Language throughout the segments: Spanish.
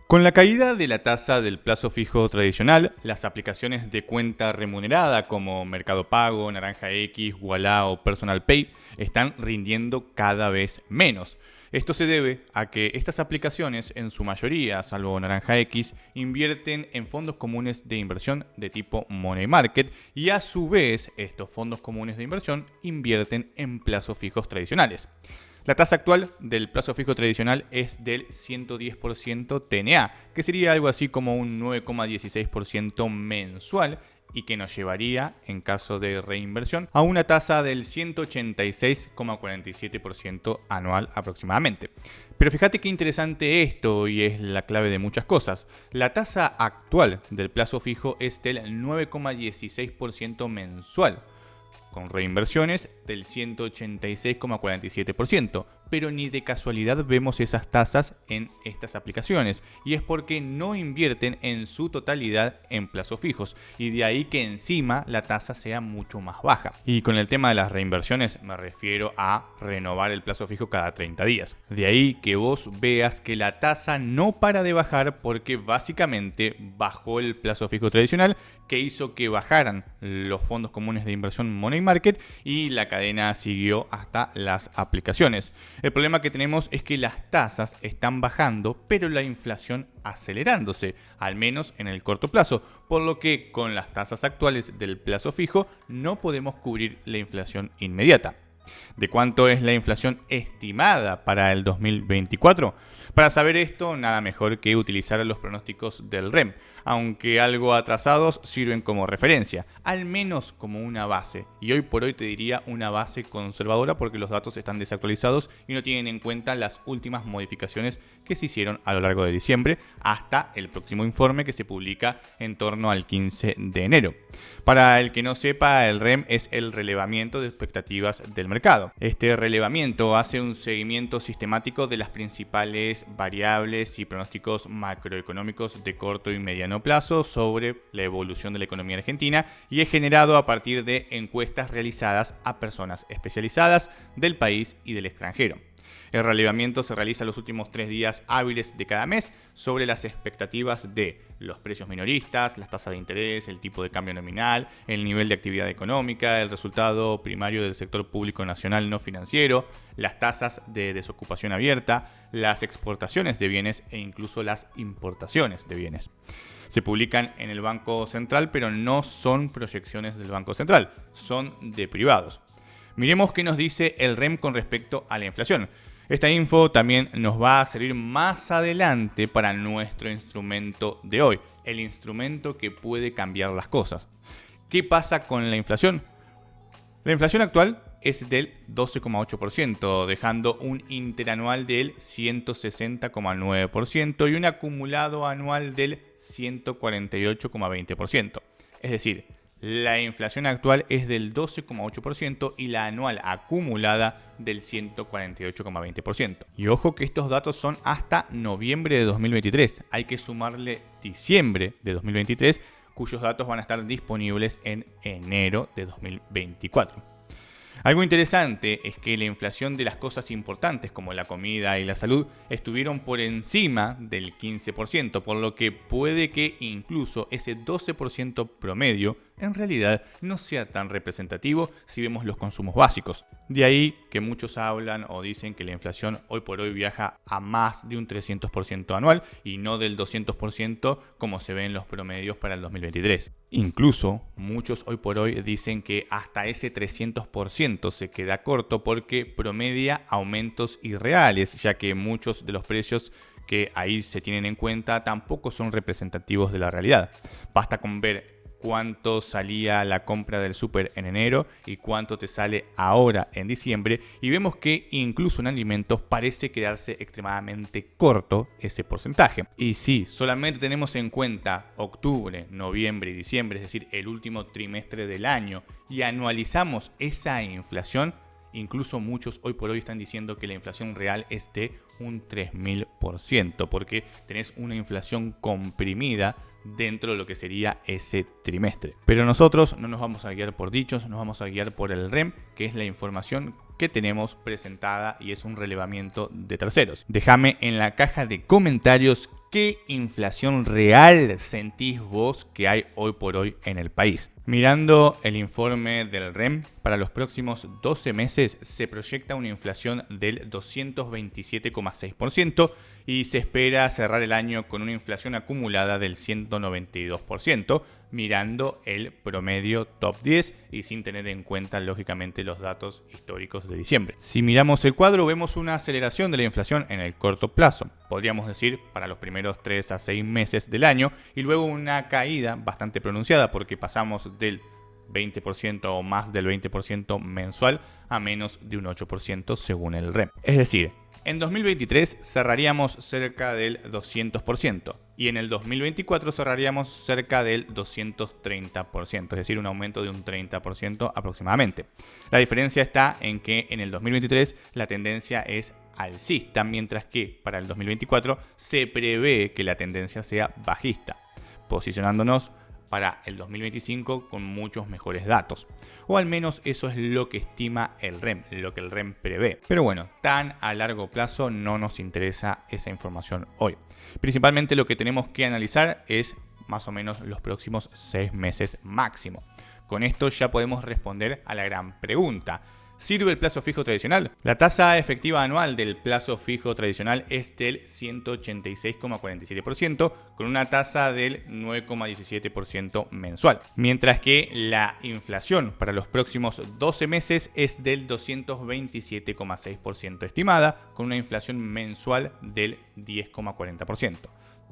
Con la caída de la tasa del plazo fijo tradicional, las aplicaciones de cuenta remunerada como Mercado Pago, Naranja X, Ualá o Personal Pay están rindiendo cada vez menos. Esto se debe a que estas aplicaciones, en su mayoría, salvo Naranja X, invierten en fondos comunes de inversión de tipo Money Market y a su vez estos fondos comunes de inversión invierten en plazos fijos tradicionales. La tasa actual del plazo fijo tradicional es del 110% TNA, que sería algo así como un 9,16% mensual y que nos llevaría, en caso de reinversión, a una tasa del 186,47% anual aproximadamente. Pero fíjate qué interesante esto y es la clave de muchas cosas. La tasa actual del plazo fijo es del 9,16% mensual, con reinversiones del 186,47%, pero ni de casualidad vemos esas tasas en estas aplicaciones, y es porque no invierten en su totalidad en plazos fijos, y de ahí que encima la tasa sea mucho más baja. Y con el tema de las reinversiones me refiero a renovar el plazo fijo cada 30 días. De ahí que vos veas que la tasa no para de bajar porque básicamente bajó el plazo fijo tradicional, que hizo que bajaran los fondos comunes de inversión Money Market y la cadena siguió hasta las aplicaciones. El problema que tenemos es que las tasas están bajando, pero la inflación acelerándose, al menos en el corto plazo, por lo que con las tasas actuales del plazo fijo no podemos cubrir la inflación inmediata. ¿De cuánto es la inflación estimada para el 2024? Para saber esto, nada mejor que utilizar los pronósticos del REM, aunque algo atrasados sirven como referencia, al menos como una base. Y hoy por hoy te diría una base conservadora porque los datos están desactualizados y no tienen en cuenta las últimas modificaciones que se hicieron a lo largo de diciembre hasta el próximo informe que se publica en torno al 15 de enero. Para el que no sepa, el REM es el relevamiento de expectativas del mercado. Este relevamiento hace un seguimiento sistemático de las principales variables y pronósticos macroeconómicos de corto y mediano plazo sobre la evolución de la economía argentina y es generado a partir de encuestas realizadas a personas especializadas del país y del extranjero. El relevamiento se realiza los últimos 3 días hábiles de cada mes sobre las expectativas de los precios minoristas, las tasas de interés, el tipo de cambio nominal, el nivel de actividad económica, el resultado primario del sector público nacional no financiero, las tasas de desocupación abierta, las exportaciones de bienes e incluso las importaciones de bienes. Se publican en el Banco Central, pero no son proyecciones del Banco Central, son de privados. Miremos qué nos dice el REM con respecto a la inflación. Esta info también nos va a servir más adelante para nuestro instrumento de hoy, el instrumento que puede cambiar las cosas. ¿Qué pasa con la inflación? La inflación actual es del 12,8%, dejando un interanual del 160,9% y un acumulado anual del 148,20%. Es decir, la inflación actual es del 12,8% y la anual acumulada del 148,20%. Y ojo que estos datos son hasta noviembre de 2023. Hay que sumarle diciembre de 2023, cuyos datos van a estar disponibles en enero de 2024. Algo interesante es que la inflación de las cosas importantes como la comida y la salud estuvieron por encima del 15%, por lo que puede que incluso ese 12% promedio en realidad no sea tan representativo si vemos los consumos básicos. De ahí que muchos hablan o dicen que la inflación hoy por hoy viaja a más de un 300% anual y no del 200% como se ve en los promedios para el 2023. Incluso muchos hoy por hoy dicen que hasta ese 300% se queda corto porque promedia aumentos irreales, ya que muchos de los precios que ahí se tienen en cuenta tampoco son representativos de la realidad. Basta con ver cuánto salía la compra del súper en enero y cuánto te sale ahora en diciembre y vemos que incluso en alimentos parece quedarse extremadamente corto ese porcentaje. Y si solamente tenemos en cuenta octubre, noviembre y diciembre, es decir, el último trimestre del año, y anualizamos esa inflación, incluso muchos hoy por hoy están diciendo que la inflación real es de un 3000%, porque tenés una inflación comprimida dentro de lo que sería ese trimestre. Pero nosotros no nos vamos a guiar por dichos, nos vamos a guiar por el REM, que es la información que tenemos presentada y es un relevamiento de terceros. Déjame en la caja de comentarios qué inflación real sentís vos que hay hoy por hoy en el país. Mirando el informe del REM, para los próximos 12 meses se proyecta una inflación del 227,6% y se espera cerrar el año con una inflación acumulada del 192%, mirando el promedio top 10 y sin tener en cuenta lógicamente los datos históricos de diciembre. Si miramos el cuadro, vemos una aceleración de la inflación en el corto plazo, podríamos decir para los primeros 3 a 6 meses del año, y luego una caída bastante pronunciada porque pasamos del 20% o más del 20% mensual a menos de un 8% según el REM. Es decir, en 2023 cerraríamos cerca del 200% y en el 2024 cerraríamos cerca del 230%, es decir, un aumento de un 30% aproximadamente. La diferencia está en que en el 2023 la tendencia es alcista, mientras que para el 2024 se prevé que la tendencia sea bajista, posicionándonos para el 2025 con muchos mejores datos. O al menos eso es lo que estima el REM, lo que el REM prevé. Pero bueno, tan a largo plazo no nos interesa esa información hoy. Principalmente lo que tenemos que analizar es más o menos los próximos 6 meses máximo. Con esto ya podemos responder a la gran pregunta: ¿sirve el plazo fijo tradicional? La tasa efectiva anual del plazo fijo tradicional es del 186,47%, con una tasa del 9,17% mensual. Mientras que la inflación para los próximos 12 meses es del 227,6% estimada, con una inflación mensual del 10,40%.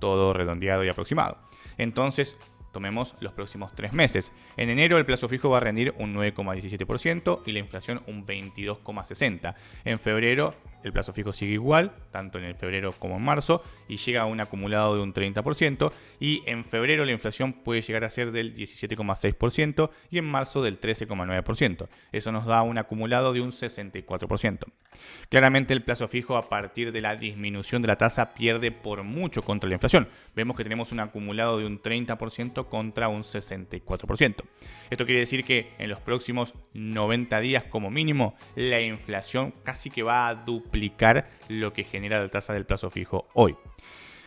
Todo redondeado y aproximado. Entonces, tomemos los próximos 3 meses. En enero el plazo fijo va a rendir un 9,17% y la inflación un 22,60%. En febrero el plazo fijo sigue igual, tanto en el febrero como en marzo, y llega a un acumulado de un 30%. Y en febrero la inflación puede llegar a ser del 17,6% y en marzo del 13,9%. Eso nos da un acumulado de un 64%. Claramente el plazo fijo, a partir de la disminución de la tasa, pierde por mucho contra la inflación. Vemos que tenemos un acumulado de un 30% contra un 64%. Esto quiere decir que en los próximos 90 días como mínimo la inflación casi que va a duplicar lo que genera la tasa del plazo fijo hoy.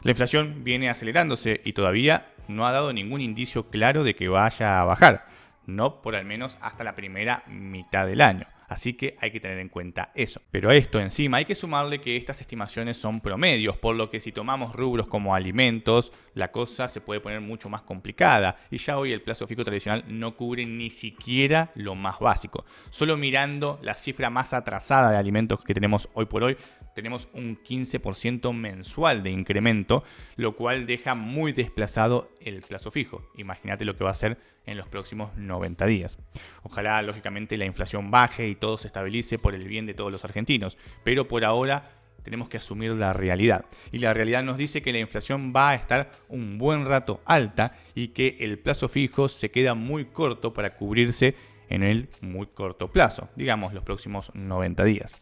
La inflación viene acelerándose y todavía no ha dado ningún indicio claro de que vaya a bajar, no por al menos hasta la primera mitad del año. Así que hay que tener en cuenta eso. Pero a esto encima hay que sumarle que estas estimaciones son promedios, por lo que si tomamos rubros como alimentos, la cosa se puede poner mucho más complicada. Y ya hoy el plazo fijo tradicional no cubre ni siquiera lo más básico. Solo mirando la cifra más atrasada de alimentos que tenemos hoy por hoy, tenemos un 15% mensual de incremento, lo cual deja muy desplazado el plazo fijo. Imagínate lo que va a ser en los próximos 90 días. Ojalá, lógicamente, la inflación baje y todo se estabilice por el bien de todos los argentinos, pero por ahora tenemos que asumir la realidad. Y la realidad nos dice que la inflación va a estar un buen rato alta y que el plazo fijo se queda muy corto para cubrirse en el muy corto plazo, digamos los próximos 90 días.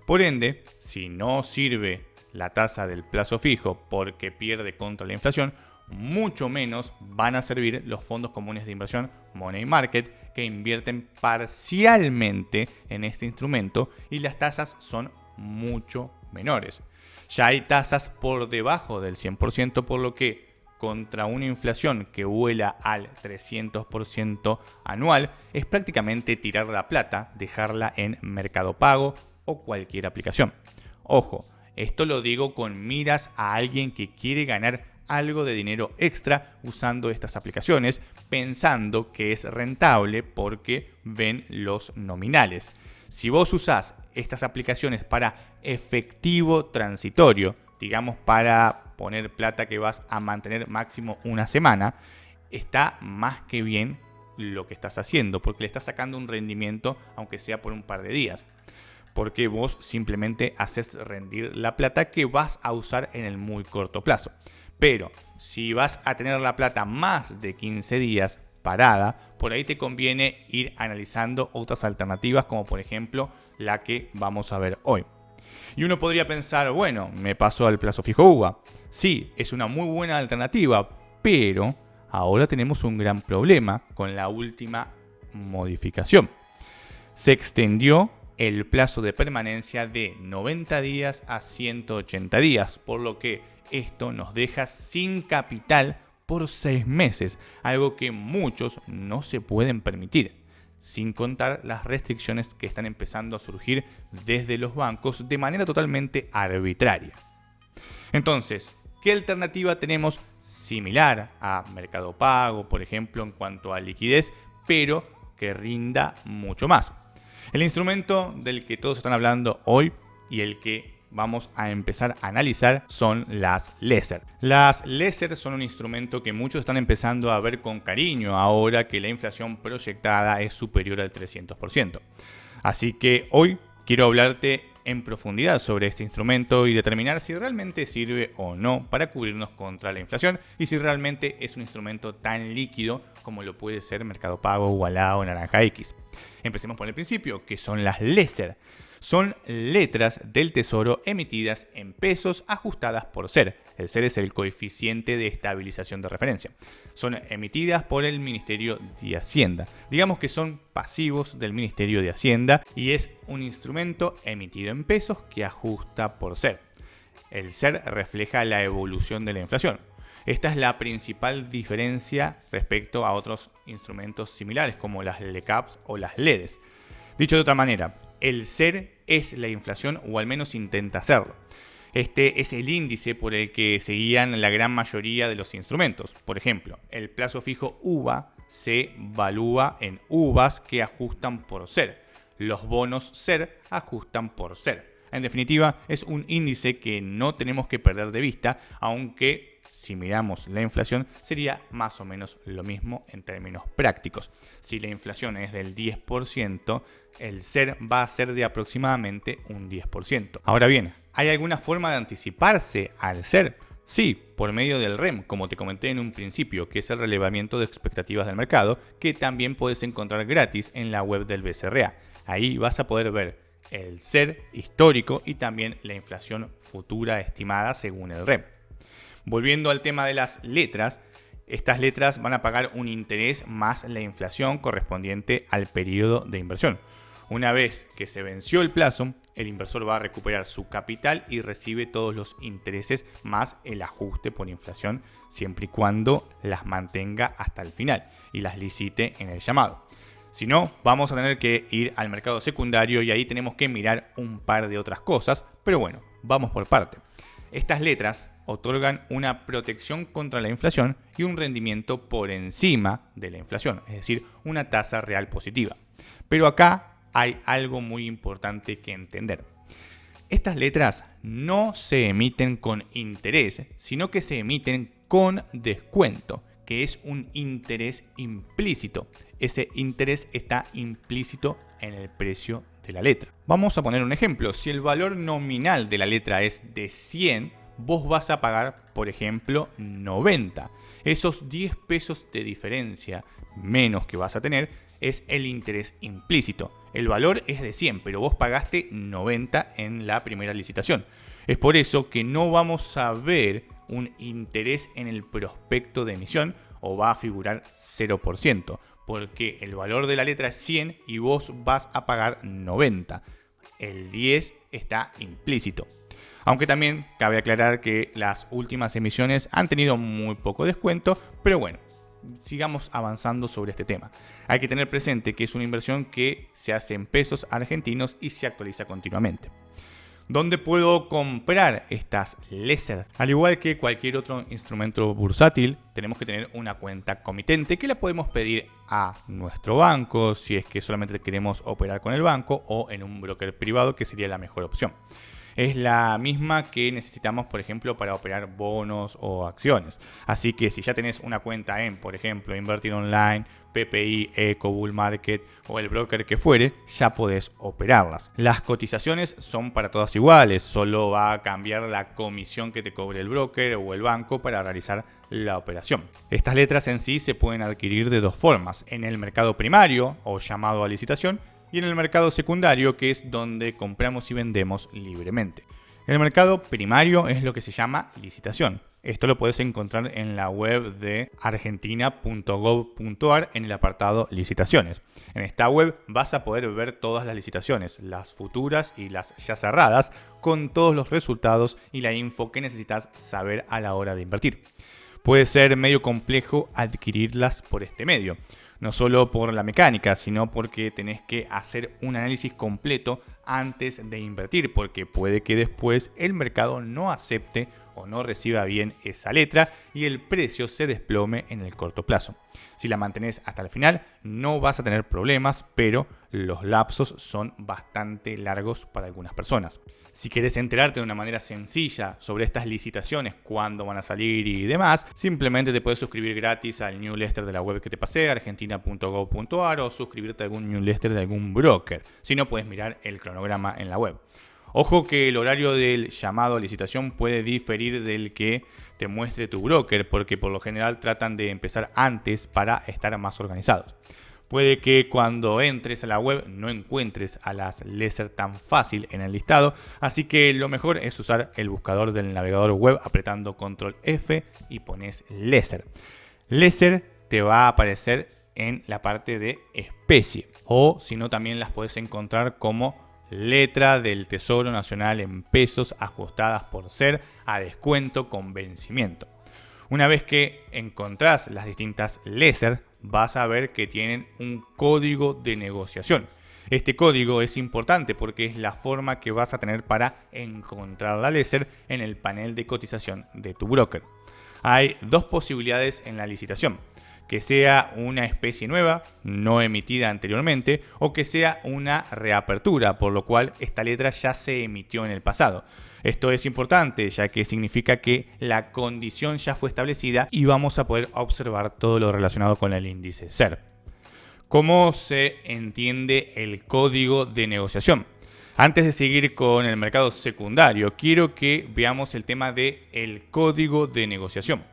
Por ende, si no sirve la tasa del plazo fijo porque pierde contra la inflación, mucho menos van a servir los fondos comunes de inversión Money Market, que invierten parcialmente en este instrumento y las tasas son mucho menores. Ya hay tasas por debajo del 100%, por lo que contra una inflación que vuela al 300% anual es prácticamente tirar la plata, dejarla en Mercado Pago o cualquier aplicación. Ojo, esto lo digo con miras a alguien que quiere ganar algo de dinero extra usando estas aplicaciones, pensando que es rentable porque ven los nominales. Si vos usás estas aplicaciones para efectivo transitorio, digamos para poner plata que vas a mantener máximo una semana, está más que bien lo que estás haciendo, porque le estás sacando un rendimiento aunque sea por un par de días. Porque vos simplemente haces rendir la plata que vas a usar en el muy corto plazo. Pero si vas a tener la plata más de 15 días parada, por ahí te conviene ir analizando otras alternativas, como por ejemplo la que vamos a ver hoy. Y uno podría pensar, bueno, me paso al plazo fijo UVA. Sí, es una muy buena alternativa, pero ahora tenemos un gran problema con la última modificación. Se extendió el plazo de permanencia de 90 días a 180 días, por lo que esto nos deja sin capital por 6 meses, algo que muchos no se pueden permitir, sin contar las restricciones que están empezando a surgir desde los bancos de manera totalmente arbitraria. Entonces, ¿qué alternativa tenemos similar a Mercado Pago, por ejemplo, en cuanto a liquidez, pero que rinda mucho más? El instrumento del que todos están hablando hoy y el que vamos a empezar a analizar son las Lesser. Las Lesser son un instrumento que muchos están empezando a ver con cariño ahora que la inflación proyectada es superior al 300%. Así que hoy quiero hablarte en profundidad sobre este instrumento y determinar si realmente sirve o no para cubrirnos contra la inflación y si realmente es un instrumento tan líquido como lo puede ser Mercado Pago, Ualá o Naranja X. Empecemos por el principio, que son las Lesser. Son letras del Tesoro emitidas en pesos ajustadas por SER. El SER es el coeficiente de estabilización de referencia. Son emitidas por el Ministerio de Hacienda. Digamos que son pasivos del Ministerio de Hacienda y es un instrumento emitido en pesos que ajusta por SER. El SER refleja la evolución de la inflación. Esta es la principal diferencia respecto a otros instrumentos similares como las LECAPs o las LEDs. Dicho de otra manera, el SER es la inflación o al menos intenta serlo. Este es el índice por el que se guían la gran mayoría de los instrumentos. Por ejemplo, el plazo fijo UVA se valúa en UVAs que ajustan por SER. Los bonos SER ajustan por SER. En definitiva, es un índice que no tenemos que perder de vista, aunque si miramos la inflación, sería más o menos lo mismo en términos prácticos. Si la inflación es del 10%, el SER va a ser de aproximadamente un 10%. Ahora bien, ¿hay alguna forma de anticiparse al SER? Sí, por medio del REM, como te comenté en un principio, que es el relevamiento de expectativas del mercado, que también puedes encontrar gratis en la web del BCRA. Ahí vas a poder ver el SER histórico y también la inflación futura estimada según el REM. Volviendo al tema de las letras, estas letras van a pagar un interés más la inflación correspondiente al periodo de inversión. Una vez que se venció el plazo, el inversor va a recuperar su capital y recibe todos los intereses más el ajuste por inflación, siempre y cuando las mantenga hasta el final y las licite en el llamado. Si no, vamos a tener que ir al mercado secundario y ahí tenemos que mirar un par de otras cosas, pero bueno, vamos por parte. Estas letras otorgan una protección contra la inflación y un rendimiento por encima de la inflación, es decir, una tasa real positiva. Pero acá hay algo muy importante que entender. Estas letras no se emiten con interés, sino que se emiten con descuento, que es un interés implícito. Ese interés está implícito en el precio de la letra. Vamos a poner un ejemplo. Si el valor nominal de la letra es de 100, vos vas a pagar, por ejemplo, 90. Esos 10 pesos de diferencia menos que vas a tener es el interés implícito. El valor es de 100, pero vos pagaste 90 en la primera licitación. Es por eso que no vamos a ver un interés en el prospecto de emisión o va a figurar 0%, porque el valor de la letra es 100 y vos vas a pagar 90. El 10 está implícito. Aunque también cabe aclarar que las últimas emisiones han tenido muy poco descuento, pero bueno, sigamos avanzando sobre este tema. Hay que tener presente que es una inversión que se hace en pesos argentinos y se actualiza continuamente. ¿Dónde puedo comprar estas Lesser? Al igual que cualquier otro instrumento bursátil, tenemos que tener una cuenta comitente que la podemos pedir a nuestro banco si es que solamente queremos operar con el banco o en un broker privado, que sería la mejor opción. Es la misma que necesitamos, por ejemplo, para operar bonos o acciones. Así que si ya tenés una cuenta en, por ejemplo, Invertir Online, PPI, Eco, Bull Market o el broker que fuere, ya podés operarlas. Las cotizaciones son para todas iguales, solo va a cambiar la comisión que te cobre el broker o el banco para realizar la operación. Estas letras en sí se pueden adquirir de dos formas: en el mercado primario o llamado a licitación, y en el mercado secundario, que es donde compramos y vendemos libremente. El mercado primario es lo que se llama licitación. Esto lo puedes encontrar en la web de argentina.gov.ar en el apartado licitaciones. En esta web vas a poder ver todas las licitaciones, las futuras y las ya cerradas, con todos los resultados y la info que necesitas saber a la hora de invertir. Puede ser medio complejo adquirirlas por este medio, no solo por la mecánica, sino porque tenés que hacer un análisis completo antes de invertir, porque puede que después el mercado no acepte o no reciba bien esa letra y el precio se desplome en el corto plazo. Si la mantenés hasta el final no vas a tener problemas, pero los lapsos son bastante largos para algunas personas. Si querés enterarte de una manera sencilla sobre estas licitaciones, cuándo van a salir y demás, simplemente te puedes suscribir gratis al newsletter de la web que te pasé, argentina.gov.ar, o suscribirte a algún newsletter de algún broker. Si no, puedes mirar el cronograma en la web. Ojo que el horario del llamado a licitación puede diferir del que te muestre tu broker, porque por lo general tratan de empezar antes para estar más organizados. Puede que cuando entres a la web no encuentres a las Lesser tan fácil en el listado, así que lo mejor es usar el buscador del navegador web apretando Control F y pones Lesser. Lesser te va a aparecer en la parte de especie, o si no también las puedes encontrar como letra del Tesoro Nacional en pesos ajustadas por ser a descuento con vencimiento. Una vez que encontrás las distintas Lesser, vas a ver que tienen un código de negociación. Este código es importante porque es la forma que vas a tener para encontrar la Lesser en el panel de cotización de tu broker. Hay dos posibilidades en la licitación: que sea una especie nueva, no emitida anteriormente, o que sea una reapertura, por lo cual esta letra ya se emitió en el pasado. Esto es importante, ya que significa que la condición ya fue establecida y vamos a poder observar todo lo relacionado con el índice SER. ¿Cómo se entiende el código de negociación? Antes de seguir con el mercado secundario, quiero que veamos el tema del código de negociación.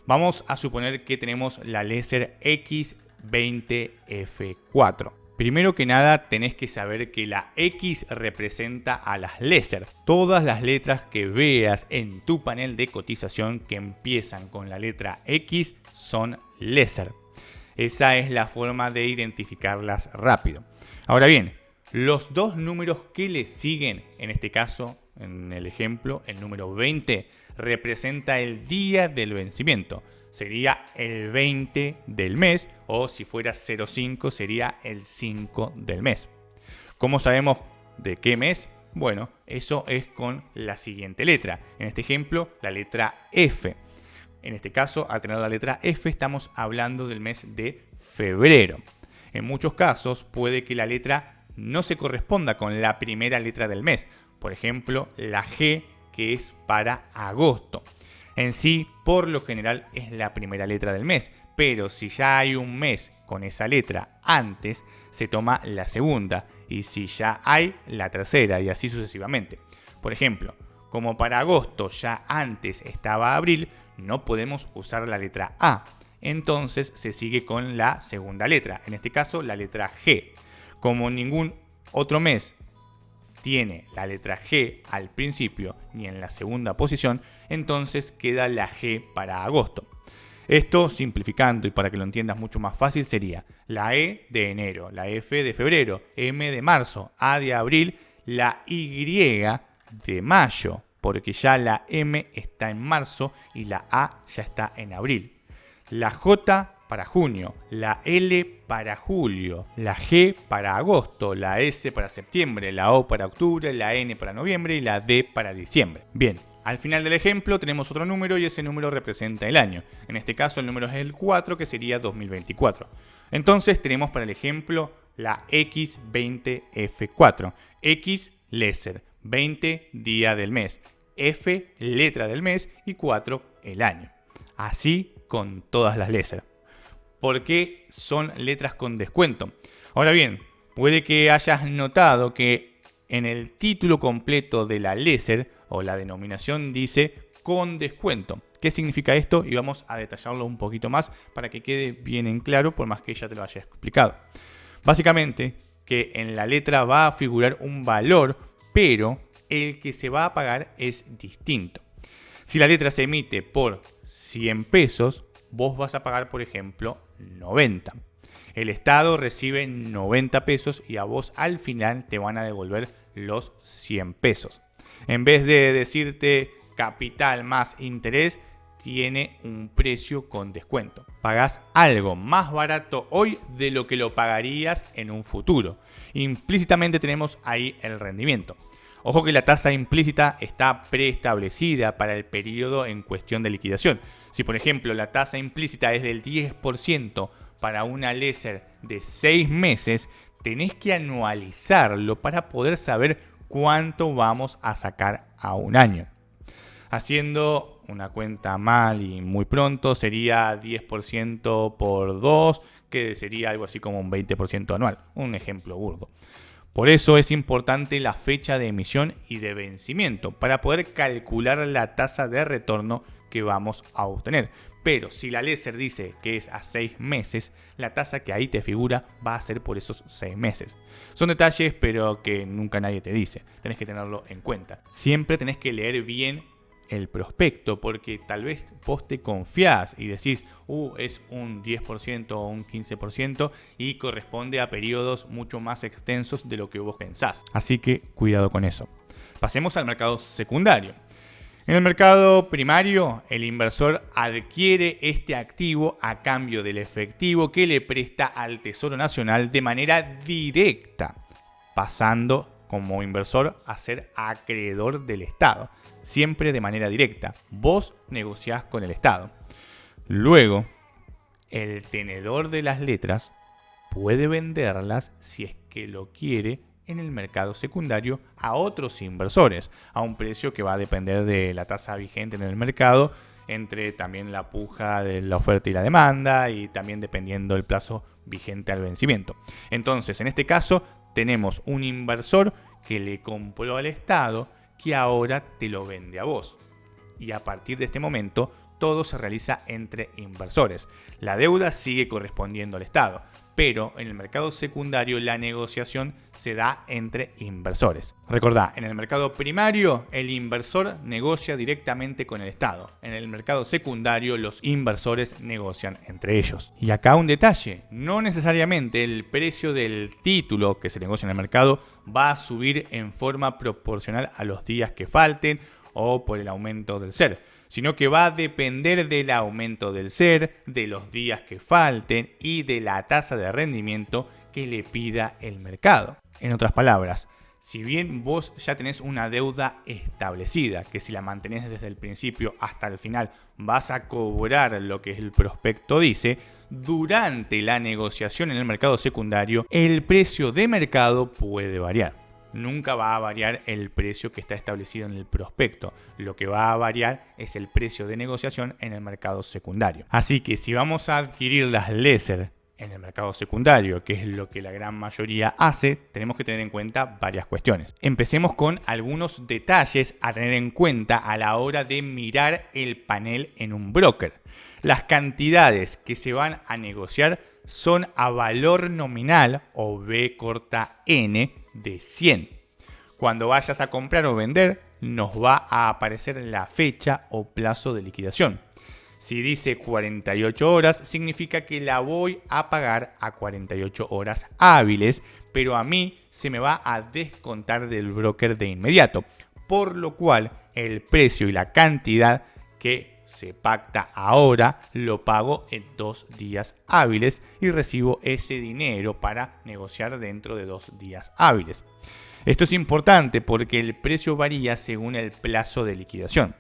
Vamos a suponer que tenemos la Lesser X20F4. Primero que nada, tenés que saber que la X representa a las Lesser. Todas las letras que veas en tu panel de cotización que empiezan con la letra X son Lesser. Esa es la forma de identificarlas rápido. Ahora bien, los dos números que le siguen, en este caso, en el ejemplo, el número 20, representa el día del vencimiento. Sería el 20 del mes, o si fuera 05 sería el 5 del mes. ¿Cómo sabemos de qué mes? Bueno, eso es con la siguiente letra. En este ejemplo, la letra F. En este caso, al tener la letra F, estamos hablando del mes de febrero. En muchos casos, puede que la letra no se corresponda con la primera letra del mes. Por ejemplo, la G, que es para agosto. En sí, por lo general, es la primera letra del mes, pero si ya hay un mes con esa letra antes, se toma la segunda, y si ya hay, la tercera, y así sucesivamente. Por ejemplo, como para agosto ya antes estaba abril, no podemos usar la letra A, entonces se sigue con la segunda letra, en este caso la letra G. Como ningún otro mes tiene la letra G al principio ni en la segunda posición, entonces queda la G para agosto. Esto, simplificando y para que lo entiendas mucho más fácil, sería la E de enero, la F de febrero, M de marzo, A de abril, la Y de mayo, porque ya la M está en marzo y la A ya está en abril. La J para junio, la L para julio, la G para agosto, la S para septiembre, la O para octubre, la N para noviembre y la D para diciembre. Bien, al final del ejemplo tenemos otro número y ese número representa el año. En este caso el número es el 4, que sería 2024. Entonces tenemos para el ejemplo la X20F4. X Lesser, 20 día del mes, F letra del mes y 4 el año. Así con todas las Lesser. ¿Por qué son letras con descuento? Ahora bien, puede que hayas notado que en el título completo de la Lesser o la denominación dice con descuento. ¿Qué significa esto? Y vamos a detallarlo un poquito más para que quede bien en claro, por más que ya te lo haya explicado. Básicamente, que en la letra va a figurar un valor, pero el que se va a pagar es distinto. Si la letra se emite por 100 pesos, vos vas a pagar, por ejemplo, 90. El Estado recibe 90 pesos y a vos al final te van a devolver los 100 pesos. En vez de decirte capital más interés, tiene un precio con descuento. Pagás algo más barato hoy de lo que lo pagarías en un futuro. Implícitamente tenemos ahí el rendimiento. Ojo que la tasa implícita está preestablecida para el periodo en cuestión de liquidación. Si por ejemplo la tasa implícita es del 10% para una LESER de 6 meses, tenés que anualizarlo para poder saber cuánto vamos a sacar a un año. Haciendo una cuenta mal y muy pronto, sería 10% por 2, que sería algo así como un 20% anual. Un ejemplo burdo. Por eso es importante la fecha de emisión y de vencimiento para poder calcular la tasa de retorno que vamos a obtener. Pero si la LESER dice que es a 6 meses, la tasa que ahí te figura va a ser por esos 6 meses. Son detalles, pero que nunca nadie te dice. Tenés que tenerlo en cuenta. Siempre tenés que leer bien el prospecto, porque tal vez vos te confiás y decís, es un 10% o un 15% y corresponde a periodos mucho más extensos de lo que vos pensás. Así que cuidado con eso. Pasemos al mercado secundario. En el mercado primario, el inversor adquiere este activo a cambio del efectivo que le presta al Tesoro Nacional de manera directa, pasando como inversor a ser acreedor del Estado, siempre de manera directa. Vos negociás con el Estado. Luego, el tenedor de las letras puede venderlas si es que lo quiere en el mercado secundario a otros inversores a un precio que va a depender de la tasa vigente en el mercado, entre también la puja de la oferta y la demanda y también dependiendo del plazo vigente al vencimiento. Entonces, en este caso, tenemos un inversor que le compró al Estado que ahora te lo vende a vos. Y a partir de este momento, todo se realiza entre inversores. La deuda sigue correspondiendo al Estado, pero en el mercado secundario la negociación se da entre inversores. Recordá, en el mercado primario el inversor negocia directamente con el Estado. En el mercado secundario los inversores negocian entre ellos. Y acá un detalle, no necesariamente el precio del título que se negocia en el mercado va a subir en forma proporcional a los días que falten o por el aumento del SER, sino que va a depender del aumento del SER, de los días que falten y de la tasa de rendimiento que le pida el mercado. En otras palabras, si bien vos ya tenés una deuda establecida, que si la mantenés desde el principio hasta el final vas a cobrar lo que el prospecto dice, durante la negociación en el mercado secundario, el precio de mercado puede variar. Nunca va a variar el precio que está establecido en el prospecto. Lo que va a variar es el precio de negociación en el mercado secundario. Así que si vamos a adquirir las LESER en el mercado secundario, que es lo que la gran mayoría hace, tenemos que tener en cuenta varias cuestiones. Empecemos con algunos detalles a tener en cuenta a la hora de mirar el panel en un broker. Las cantidades que se van a negociar son a valor nominal o B corta N de 100. Cuando vayas a comprar o vender, nos va a aparecer la fecha o plazo de liquidación. Si dice 48 horas, significa que la voy a pagar a 48 horas hábiles, pero a mí se me va a descontar del broker de inmediato, por lo cual el precio y la cantidad que se pacta ahora lo pago en 2 días hábiles y recibo ese dinero para negociar dentro de 2 días hábiles. Esto es importante porque el precio varía según el plazo de liquidación.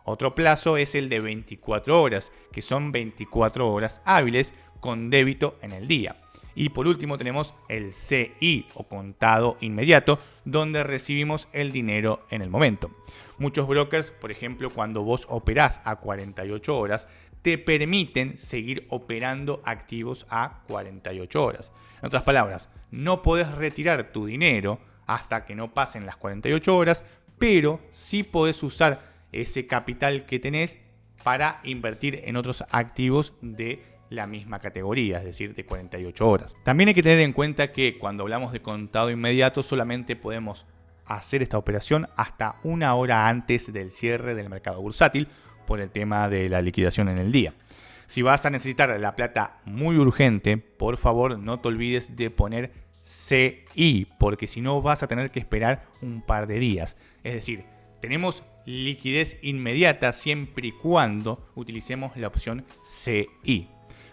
Otro plazo es el de 24 horas, que son 24 horas hábiles con débito en el día. Y por último tenemos el CI o contado inmediato, donde recibimos el dinero en el momento. Muchos brokers, por ejemplo, cuando vos operás a 48 horas, te permiten seguir operando activos a 48 horas. En otras palabras, no podés retirar tu dinero hasta que no pasen las 48 horas, pero sí podés usar ese capital que tenés para invertir en otros activos de la misma categoría, es decir, de 48 horas. También hay que tener en cuenta que cuando hablamos de contado inmediato solamente podemos hacer esta operación hasta 1 hora antes del cierre del mercado bursátil por el tema de la liquidación en el día. Si vas a necesitar la plata muy urgente, por favor no te olvides de poner CI, porque si no vas a tener que esperar un par de días. Es decir, tenemos liquidez inmediata siempre y cuando utilicemos la opción CI.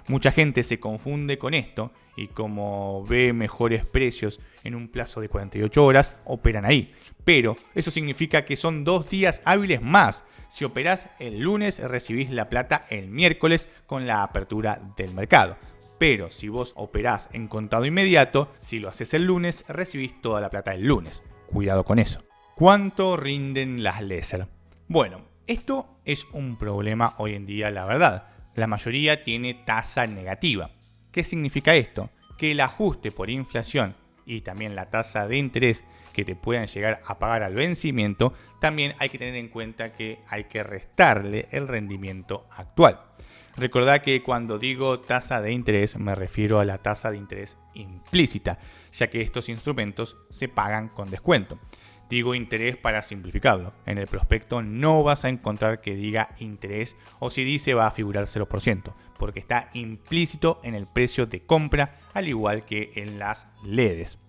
Mucha gente se confunde con esto y como ve mejores precios en un plazo de 48 horas, operan ahí. Pero eso significa que son 2 días hábiles más. Si operás el lunes, recibís la plata el miércoles con la apertura del mercado. Pero si vos operás en contado inmediato, si lo haces el lunes, recibís toda la plata el lunes. Cuidado con eso. ¿Cuánto rinden las Laser? Bueno, esto es un problema hoy en día, la verdad. La mayoría tiene tasa negativa. ¿Qué significa esto? Que el ajuste por inflación y también la tasa de interés que te puedan llegar a pagar al vencimiento, también hay que tener en cuenta que hay que restarle el rendimiento actual. Recordá que cuando digo tasa de interés me refiero a la tasa de interés implícita, ya que estos instrumentos se pagan con descuento. Digo interés para simplificarlo. En el prospecto no vas a encontrar que diga interés o si dice va a figurar 0%, porque está implícito en el precio de compra, al igual que en las LEDs.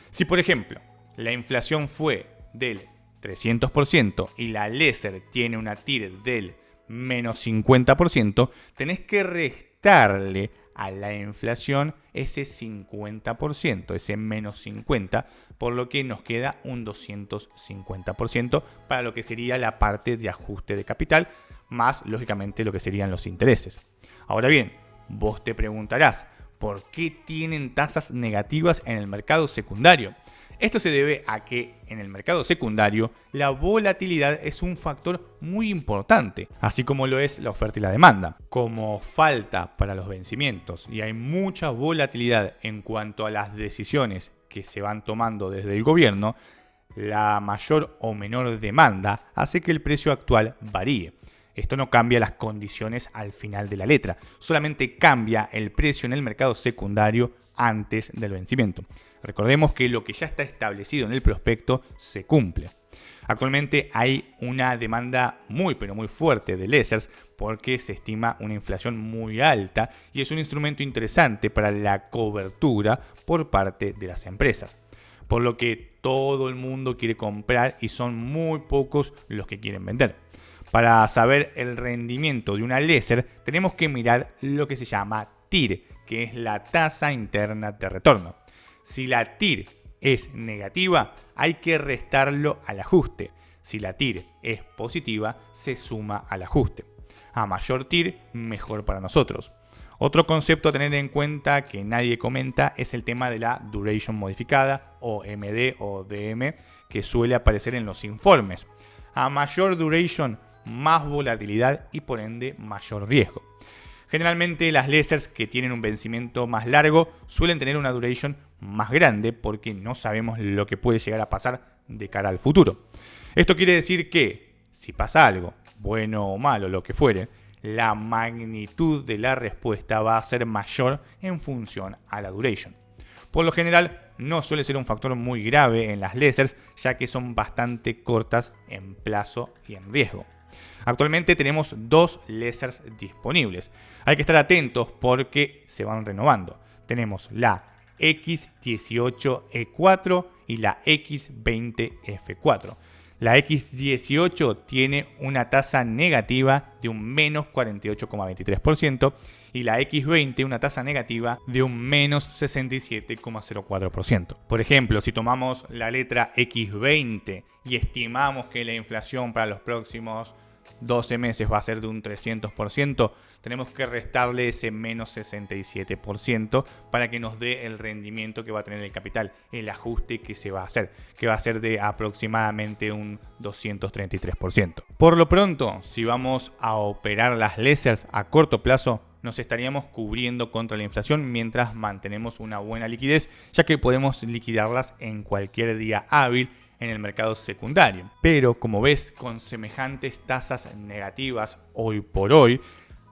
Si por ejemplo la inflación fue del 300% y la Laser tiene una TIR del menos 50%, tenés que restarle a la inflación ese 50%, ese menos 50%, por lo que nos queda un 250% para lo que sería la parte de ajuste de capital, más lógicamente lo que serían los intereses. Ahora bien, vos te preguntarás, ¿por qué tienen tasas negativas en el mercado secundario? Esto se debe a que en el mercado secundario la volatilidad es un factor muy importante, así como lo es la oferta y la demanda. Como falta para los vencimientos y hay mucha volatilidad en cuanto a las decisiones que se van tomando desde el gobierno, la mayor o menor demanda hace que el precio actual varíe. Esto no cambia las condiciones al final de la letra, solamente cambia el precio en el mercado secundario antes del vencimiento. Recordemos que lo que ya está establecido en el prospecto se cumple. Actualmente hay una demanda muy pero muy fuerte de Lasers porque se estima una inflación muy alta y es un instrumento interesante para la cobertura por parte de las empresas. Por lo que todo el mundo quiere comprar y son muy pocos los que quieren vender. Para saber el rendimiento de una Laser tenemos que mirar lo que se llama TIR, que es la tasa interna de retorno. Si la TIR es negativa, hay que restarlo al ajuste. Si la TIR es positiva, se suma al ajuste. A mayor TIR, mejor para nosotros. Otro concepto a tener en cuenta que nadie comenta es el tema de la duration modificada, o MD o DM, que suele aparecer en los informes. A mayor duration, más volatilidad y por ende mayor riesgo. Generalmente las Lasers que tienen un vencimiento más largo suelen tener una duration más grande porque no sabemos lo que puede llegar a pasar de cara al futuro. Esto quiere decir que si pasa algo, bueno o malo, lo que fuere, la magnitud de la respuesta va a ser mayor en función a la duration. Por lo general no suele ser un factor muy grave en las Lasers ya que son bastante cortas en plazo y en riesgo. Actualmente tenemos 2 Lasers disponibles. Hay que estar atentos porque se van renovando. Tenemos la X18E4 y la X20F4. La X18 tiene una tasa negativa de un menos 48,23% y la X20 una tasa negativa de un menos 67,04%. Por ejemplo, si tomamos la letra X20 y estimamos que la inflación para los próximos 12 meses va a ser de un 300%, tenemos que restarle ese menos 67% para que nos dé el rendimiento que va a tener el capital, el ajuste que se va a hacer, que va a ser de aproximadamente un 233%. Por lo pronto, si vamos a operar las Lasers a corto plazo, nos estaríamos cubriendo contra la inflación mientras mantenemos una buena liquidez, ya que podemos liquidarlas en cualquier día hábil en el mercado secundario. Pero como ves, con semejantes tasas negativas hoy por hoy,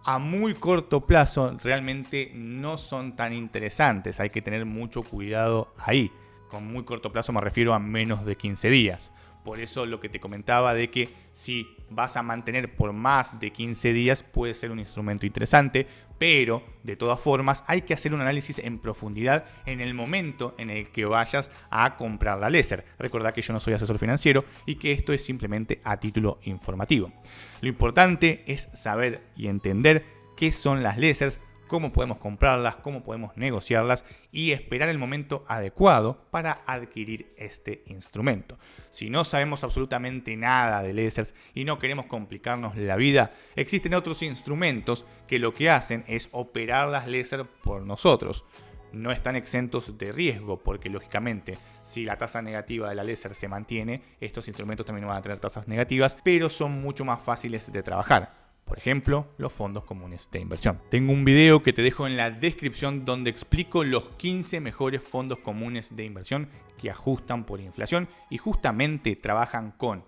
a muy corto plazo realmente no son tan interesantes. Hay que tener mucho cuidado ahí. Con muy corto plazo me refiero a menos de 15 días. Por eso lo que te comentaba de que si vas a mantener por más de 15 días puede ser un instrumento interesante, pero de todas formas hay que hacer un análisis en profundidad en el momento en el que vayas a comprar la laser. Recordá que yo no soy asesor financiero y que esto es simplemente a título informativo. Lo importante es saber y entender qué son las lasers, cómo podemos comprarlas, cómo podemos negociarlas y esperar el momento adecuado para adquirir este instrumento. Si no sabemos absolutamente nada de lasers y no queremos complicarnos la vida, existen otros instrumentos que lo que hacen es operar las lasers por nosotros. No están exentos de riesgo porque lógicamente si la tasa negativa de la laser se mantiene, estos instrumentos también van a tener tasas negativas, pero son mucho más fáciles de trabajar. Por ejemplo, los fondos comunes de inversión. Tengo un video que te dejo en la descripción donde explico los 15 mejores fondos comunes de inversión que ajustan por inflación y justamente trabajan con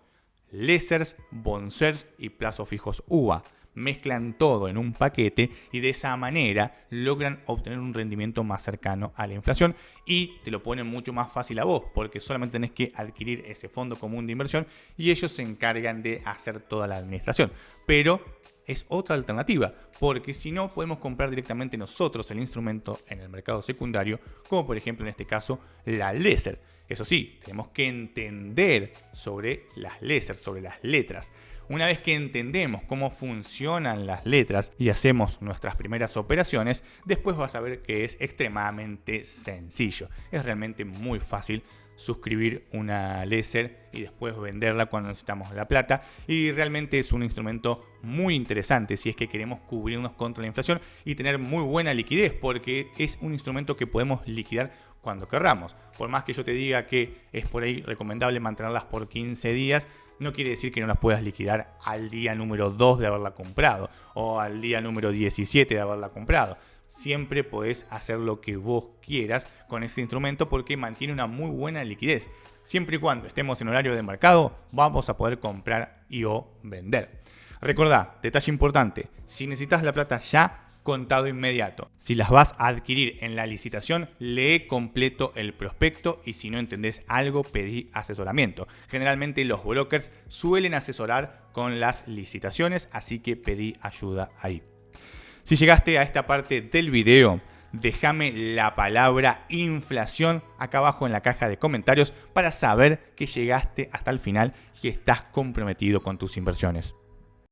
lasers, bondshares y plazos fijos UVA. Mezclan todo en un paquete y de esa manera logran obtener un rendimiento más cercano a la inflación y te lo ponen mucho más fácil a vos porque solamente tenés que adquirir ese fondo común de inversión y ellos se encargan de hacer toda la administración. Pero es otra alternativa, porque si no podemos comprar directamente nosotros el instrumento en el mercado secundario, como por ejemplo en este caso la laser. Eso sí, tenemos que entender sobre las lasers, sobre las letras. Una vez que entendemos cómo funcionan las letras y hacemos nuestras primeras operaciones, después vas a ver que es extremadamente sencillo. Es realmente muy fácil suscribir una laser y después venderla cuando necesitamos la plata, y realmente es un instrumento muy interesante si es que queremos cubrirnos contra la inflación y tener muy buena liquidez, porque es un instrumento que podemos liquidar cuando querramos. Por más que yo te diga que es por ahí recomendable mantenerlas por 15 días, no quiere decir que no las puedas liquidar al día número 2 de haberla comprado o al día número 17 de haberla comprado. Siempre podés hacer lo que vos quieras con este instrumento porque mantiene una muy buena liquidez. Siempre y cuando estemos en horario de mercado, vamos a poder comprar y o vender. Recordá, detalle importante, si necesitas la plata ya, contado inmediato. Si las vas a adquirir en la licitación, lee completo el prospecto y si no entendés algo, pedí asesoramiento. Generalmente los brokers suelen asesorar con las licitaciones, así que pedí ayuda ahí. Si llegaste a esta parte del video, déjame la palabra inflación acá abajo en la caja de comentarios para saber que llegaste hasta el final y que estás comprometido con tus inversiones.